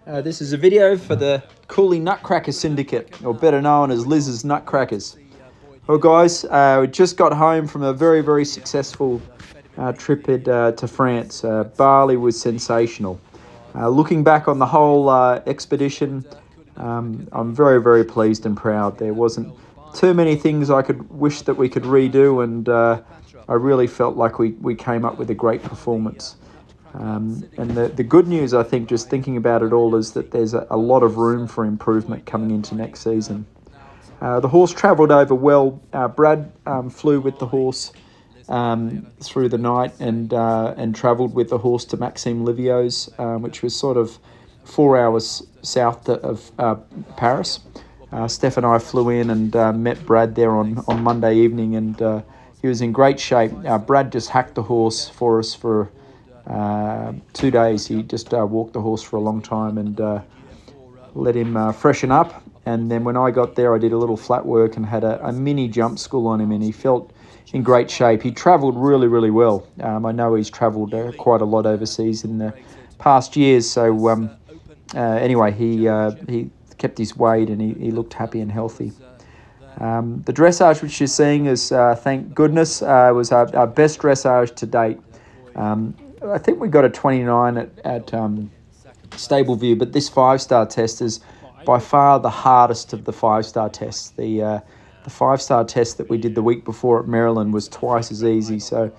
This is a video for the Cooley Nutcracker Syndicate, or better known as Liz's Nutcrackers. Well, guys, we just got home from a very, very successful trip to France. Bali was sensational. Looking back on the whole expedition, I'm very, very pleased and proud. There wasn't too many things I could wish that we could redo, and I really felt like we came up with a great performance. And the good news, I think, just thinking about it all, is that there's a lot of room for improvement coming into next season. The horse travelled over well. Brad flew with the horse through the night and travelled with the horse to Maxime Livio's, which was sort of 4 hours south of Paris. Steph and I flew in and met Brad there on Monday evening, and he was in great shape. Brad just hacked the horse for us for 2 days. He just walked the horse for a long time and let him freshen up. And then when I got there, I did a little flat work and had a mini jump school on him, and he felt in great shape. He travelled really, really well. I know he's travelled quite a lot overseas in the past years. So anyway, he kept his weight and he looked happy and healthy. The dressage which you're seeing is, thank goodness, was our best dressage to date. I think we got a 29 at Stable View, but this 5-star test is by far the hardest of the 5-star tests. The 5-star test that we did the week before at Maryland was twice as easy. So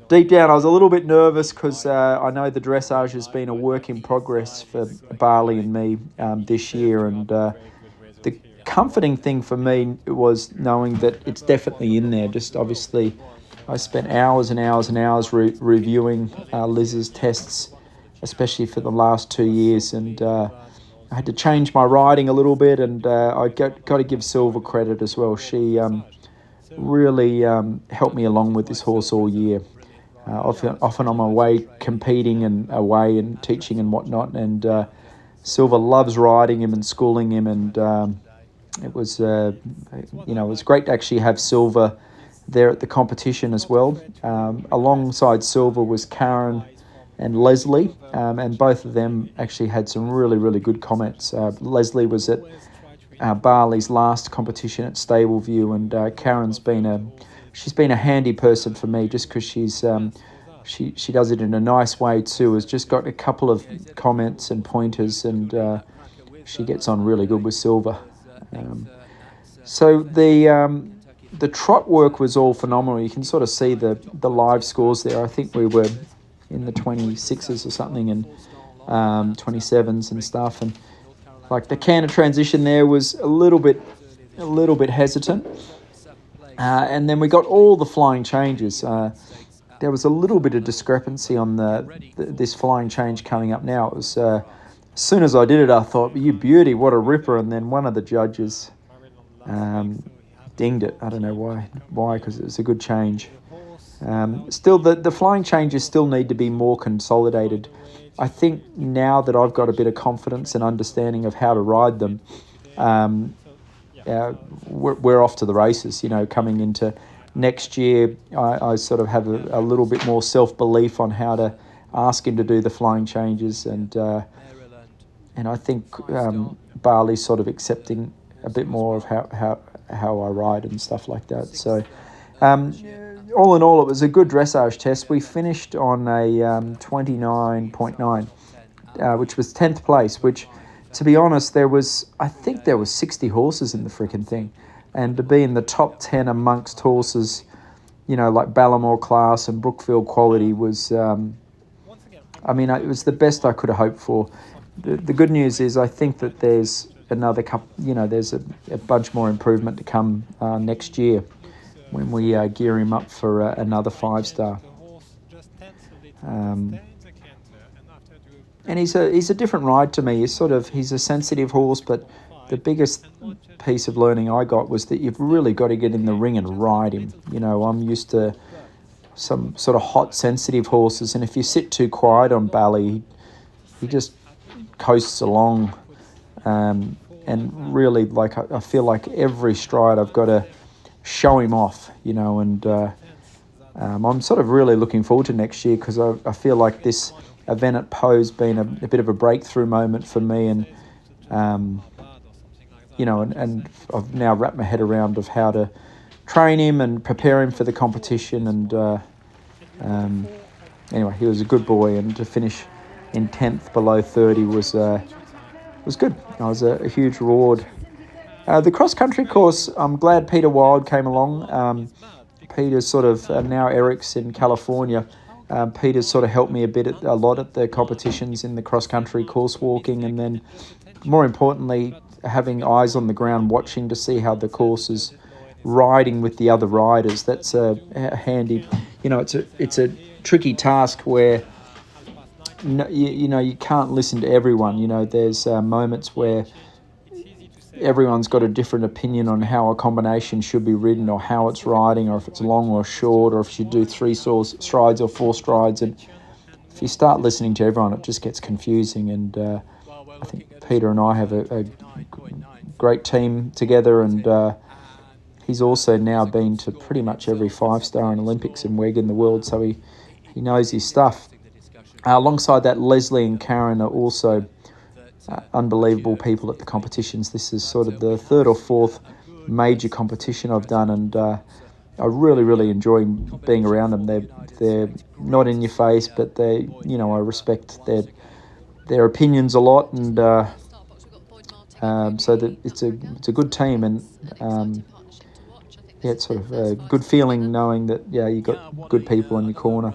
deep down, I was a little bit nervous because I know the dressage has been a work in progress for Barley and me this year, and the comforting thing for me was knowing that it's definitely in there. Just obviously, I spent hours and hours and hours reviewing Liz's tests, especially for the last 2 years, and I had to change my riding a little bit, and I got to give Silver credit as well. She really helped me along with this horse all year. Often on my way competing and away and teaching and whatnot, and Silver loves riding him and schooling him, and it was it was great to actually have Silver there at the competition as well. Alongside Silver was Karen and Leslie, and both of them actually had some really, really good comments. Leslie was at Barley's last competition at Stable View, and Karen's been a handy person for me, just because she does it in a nice way too. Has just got a couple of comments and pointers, and she gets on really good with Silver. So the trot work was all phenomenal. You can sort of see the live scores there. I think we were in the 26s or something, and 27s and stuff. And like the canter transition there was a little bit hesitant. And then we got all the flying changes. There was a little bit of discrepancy on this flying change coming up now. It was as soon as I did it, I thought, "You beauty, what a ripper!" And then one of the judges dinged it. I don't know why, because it was a good change. Still, the flying changes still need to be more consolidated. I think now that I've got a bit of confidence and understanding of how to ride them, we're off to the races. Coming into next year, I sort of have a little bit more self-belief on how to ask him to do the flying changes, and I think Barley's sort of accepting a bit more of how I ride and stuff like that. So all in all, it was a good dressage test. We finished on a 29.9, which was 10th place, which, to be honest, I think there was 60 horses in the freaking thing. And to be in the top 10 amongst horses, like Ballamore Class and Brookfield Quality was, it was the best I could have hoped for. The good news is I think that there's another couple, there's a bunch more improvement to come next year when we gear him up for another 5-star. And he's a different ride to me. He's a sensitive horse, but the biggest piece of learning I got was that you've really got to get in the ring and ride him. I'm used to some sort of hot, sensitive horses, and if you sit too quiet on Bally, he just coasts along. And really, I feel like every stride I've got to show him off, and I'm sort of really looking forward to next year, because I feel like this event at Poe's been a bit of a breakthrough moment for me, and and I've now wrapped my head around of how to train him and prepare him for the competition. And anyway, he was a good boy, and to finish in 10th below 30 was good. It was a huge reward. The cross-country course, I'm glad Peter Wild came along. Peter's sort of, now Eric's in California, Peter's sort of helped me a lot at the competitions in the cross-country course walking, and then more importantly, having eyes on the ground, watching to see how the course is riding with the other riders. That's a handy, it's a tricky task where you can't listen to everyone. There's moments where everyone's got a different opinion on how a combination should be ridden, or how it's riding, or if it's long or short, or if you do 3 strides or 4 strides. And if you start listening to everyone, it just gets confusing. And I think Peter and I have a great team together, and he's also now been to pretty much every 5-star and Olympics and WEG in the world, so he knows his stuff. Alongside that, Leslie and Karen are also unbelievable people at the competitions. This is sort of the 3rd or 4th major competition I've done, and I really, really enjoy being around them. They're not in your face, but I respect their opinions a lot, and so that it's a good team, and it's sort of a good feeling knowing that you got good people in your corner.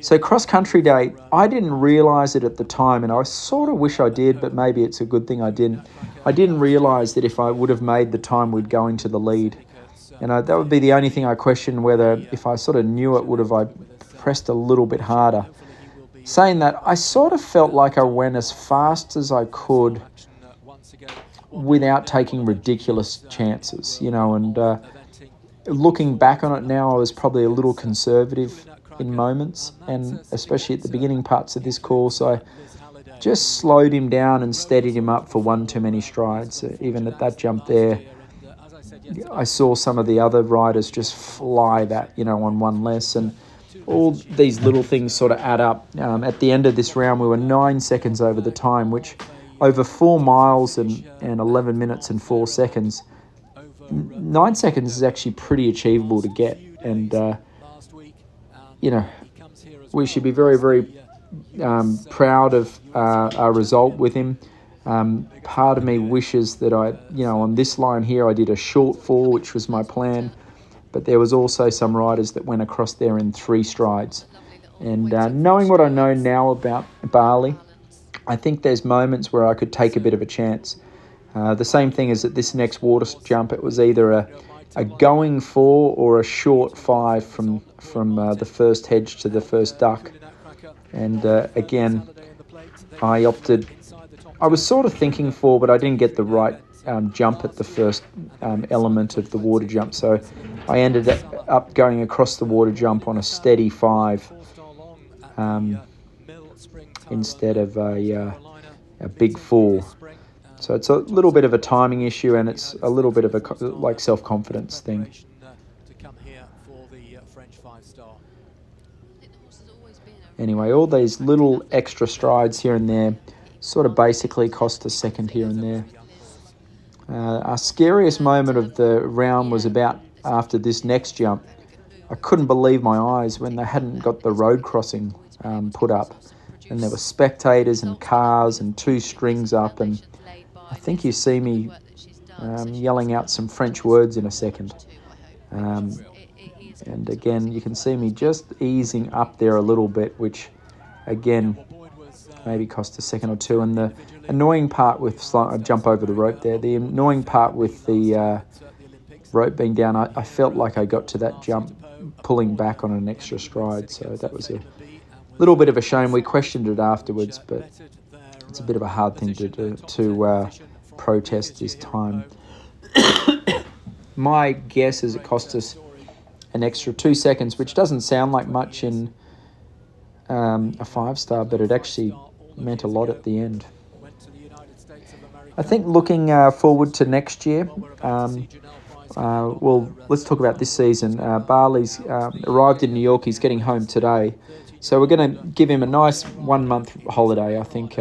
So cross-country day, I didn't realise it at the time, and I sort of wish I did, but maybe it's a good thing I didn't. I didn't realise that if I would have made the time, we'd go into the lead. And that would be the only thing I question, whether if I sort of knew it, would have I pressed a little bit harder. Saying that, I sort of felt like I went as fast as I could without taking ridiculous chances, and looking back on it now, I was probably a little conservative in moments, and especially at the beginning parts of this course, I just slowed him down and steadied him up for one too many strides. Even at that jump there, I saw some of the other riders just fly that, on one less, and all these little things sort of add up. At the end of this round, we were 9 seconds over the time, which over 4 miles and 11 minutes and 4 seconds, 9 seconds is actually pretty achievable to get. And we should be very, very proud of our result with him. Part of me wishes that on this line here, I did a short 4, which was my plan, but there was also some riders that went across there in 3 strides. And knowing what I know now about Bali, I think there's moments where I could take a bit of a chance. The same thing as at this next water jump, it was either a going 4 or a short 5 from the first hedge to the first duck. And again, I was sort of thinking 4, but I didn't get the right jump at the first element of the water jump. So I ended up going across the water jump on a steady 5 instead of a big 4. So it's a little bit of a timing issue, and it's a little bit of a self-confidence thing. Anyway, all these little extra strides here and there sort of basically cost a second here and there. Our scariest moment of the round was about after this next jump. I couldn't believe my eyes when they hadn't got the road crossing put up. And there were spectators and cars and 2 strings up, and I think you see me yelling out some French words in a second. And again, you can see me just easing up there a little bit, which again maybe cost a second or 2. And the annoying part with I jump over the rope there. The annoying part with the rope being down, I felt like I got to that jump pulling back on an extra stride, so that was a little bit of a shame. We questioned it afterwards, but it's a bit of a hard thing to protest this time. My guess is it cost us an extra 2 seconds, which doesn't sound like much in a 5-star, but it actually meant a lot at the end. I think looking forward to next year, well, let's talk about this season. Barley's arrived in New York. He's getting home today. So we're going to give him a nice 1 month holiday, I think.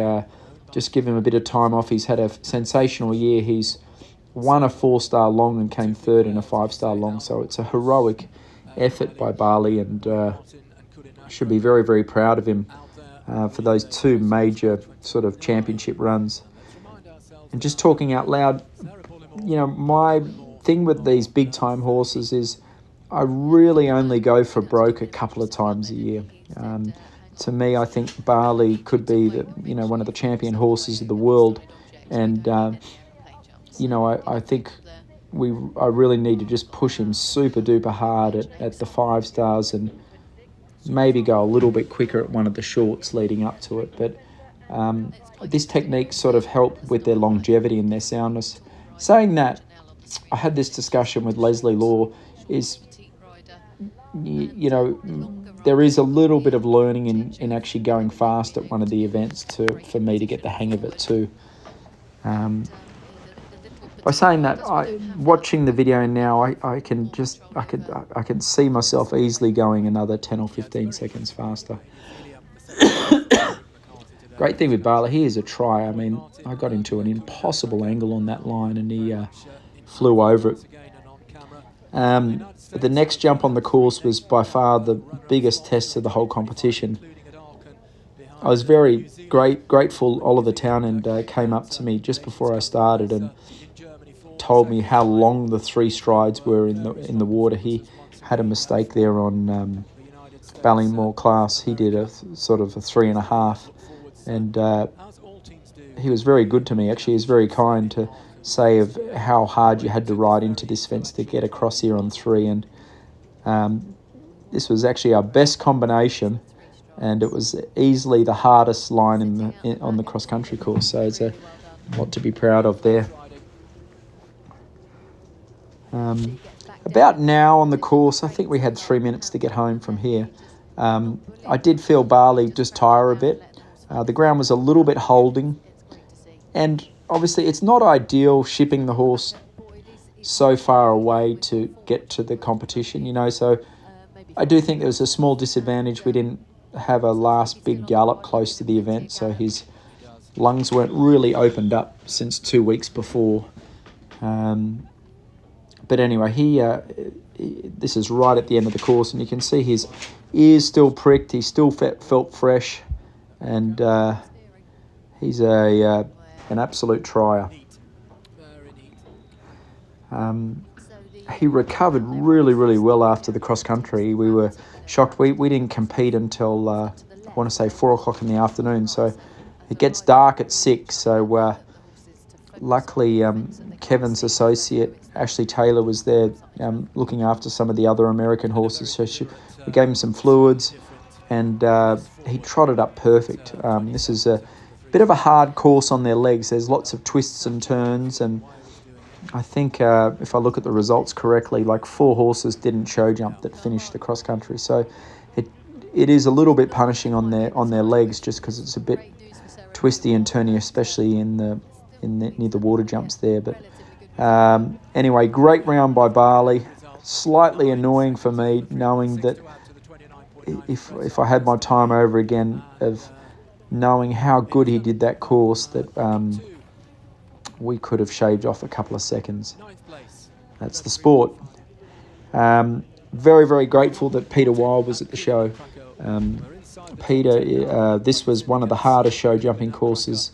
Just give him a bit of time off. He's had a sensational year. He's won a 4-star long and came third in a 5-star long. So it's a heroic effort by Barley, and should be very, very proud of him for those 2 major sort of championship runs. And just talking out loud, you know, my thing with these big time horses is I really only go for broke a couple of times a year. To me, I think Barley could be one of the champion horses of the world, and I think I really need to just push him super duper hard at the 5 stars, and maybe go a little bit quicker at one of the shorts leading up to it. But this technique sort of helped with their longevity and their soundness. Saying that, I had this discussion with Leslie Law, is, there is a little bit of learning in actually going fast at one of the events for me to get the hang of it too. By saying that, watching the video now, I can see myself easily going another 10 or 15 seconds faster. Great thing with Barley, he is a try. I mean, I got into an impossible angle on that line, and he flew over it. The next jump on the course was by far the biggest test of the whole competition. I was very grateful. Oliver Townend came up to me just before I started and told me how long the 3 strides were in the water. He had a mistake there on Ballymore class. He did a sort of a 3.5, and he was very good to me. Actually, he was very kind to say of how hard you had to ride into this fence to get across here on 3, and this was actually our best combination, and it was easily the hardest line on the cross-country course, so it's a lot to be proud of there. About now on the course, I think we had 3 minutes to get home from here. I did feel Barley just tire a bit. The ground was a little bit holding, and obviously it's not ideal shipping the horse so far away to get to the competition, so I do think there was a small disadvantage. We didn't have a last big gallop close to the event, so his lungs weren't really opened up since 2 weeks before. But anyway, this is right at the end of the course, and you can see his ears still pricked. He still felt fresh, and he's an absolute trier. He recovered really, really well after the cross-country. We were shocked. We didn't compete until, I want to say, 4 o'clock in the afternoon, so it gets dark at 6, so luckily Kevin's associate, Ashley Taylor, was there looking after some of the other American horses, so we gave him some fluids, and he trotted up perfect. This is a bit of a hard course on their legs. There's lots of twists and turns, and I think if I look at the results correctly, like 4 horses didn't show jump that finished the cross country. So it is a little bit punishing on their legs, just because it's a bit twisty and turny, especially near the water jumps there. But anyway, great round by Barley. Slightly annoying for me, knowing that if I had my time over again, of knowing how good he did that course, that we could have shaved off a couple of seconds. That's the sport. Very, very grateful that Peter Wild was at the show. Peter, this was one of the hardest show jumping courses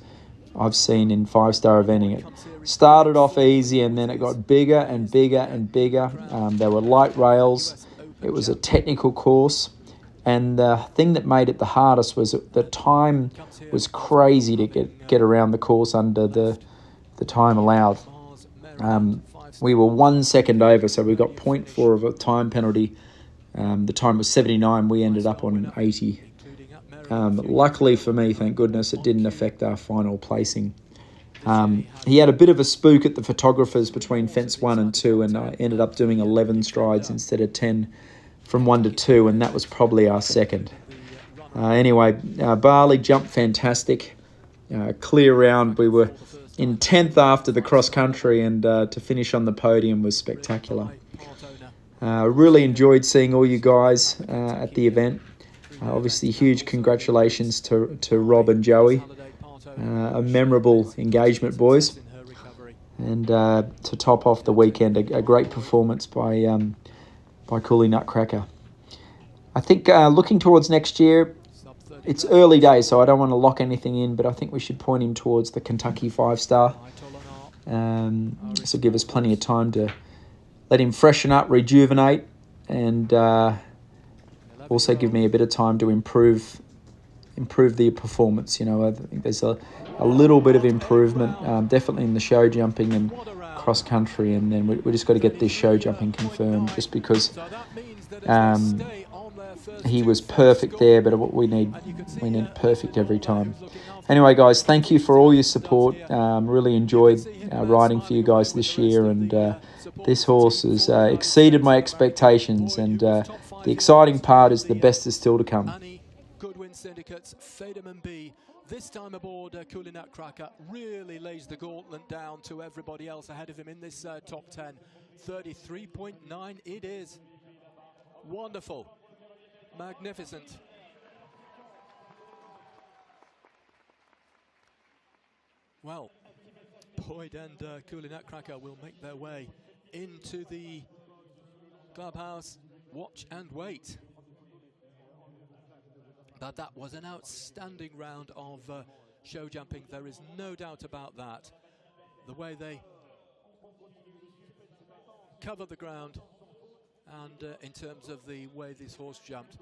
I've seen in 5-star eventing. It started off easy, and then it got bigger and bigger and bigger. There were light rails. It was a technical course. And the thing that made it the hardest was that the time was crazy to get around the course under the time allowed. We were 1 second over, so we got 0.4 of a time penalty. The time was 79. We ended up on an 80. Luckily for me, thank goodness, it didn't affect our final placing. He had a bit of a spook at the photographers between fence 1 and 2, and I ended up doing 11 strides instead of 10 from 1 to 2, and that was probably our second. Anyway, Barley jumped fantastic. Clear round. We were in 10th after the cross-country, and to finish on the podium was spectacular. Really enjoyed seeing all you guys at the event. Obviously, huge congratulations to Rob and Joey. A memorable engagement, boys. And to top off the weekend, a great performance by Cooley Nutcracker. I think looking towards next year, it's early days, so I don't want to lock anything in, but I think we should point him towards the Kentucky 5-star. This will give us plenty of time to let him freshen up, rejuvenate, and also give me a bit of time to improve the performance. You know, I think there's a little bit of improvement, definitely in the show jumping and cross country, and then we just got to get this show jumping confirmed, just because he was perfect there, but we need perfect every time. Anyway, guys, thank you for all your support. Really enjoyed riding for you guys this year, and this horse has exceeded my expectations, and the exciting part is the best is still to come. Goodwin Syndicates, Faderman B, this time aboard Cooley Nutcracker, really lays the gauntlet down to everybody else ahead of him in this top 10. 33.9 it is. Wonderful. Magnificent. Well, Boyd and Cooley Nutcracker will make their way into the clubhouse. Watch and wait. But that was an outstanding round of show jumping. There is no doubt about that. The way they covered the ground, and in terms of the way this horse jumped.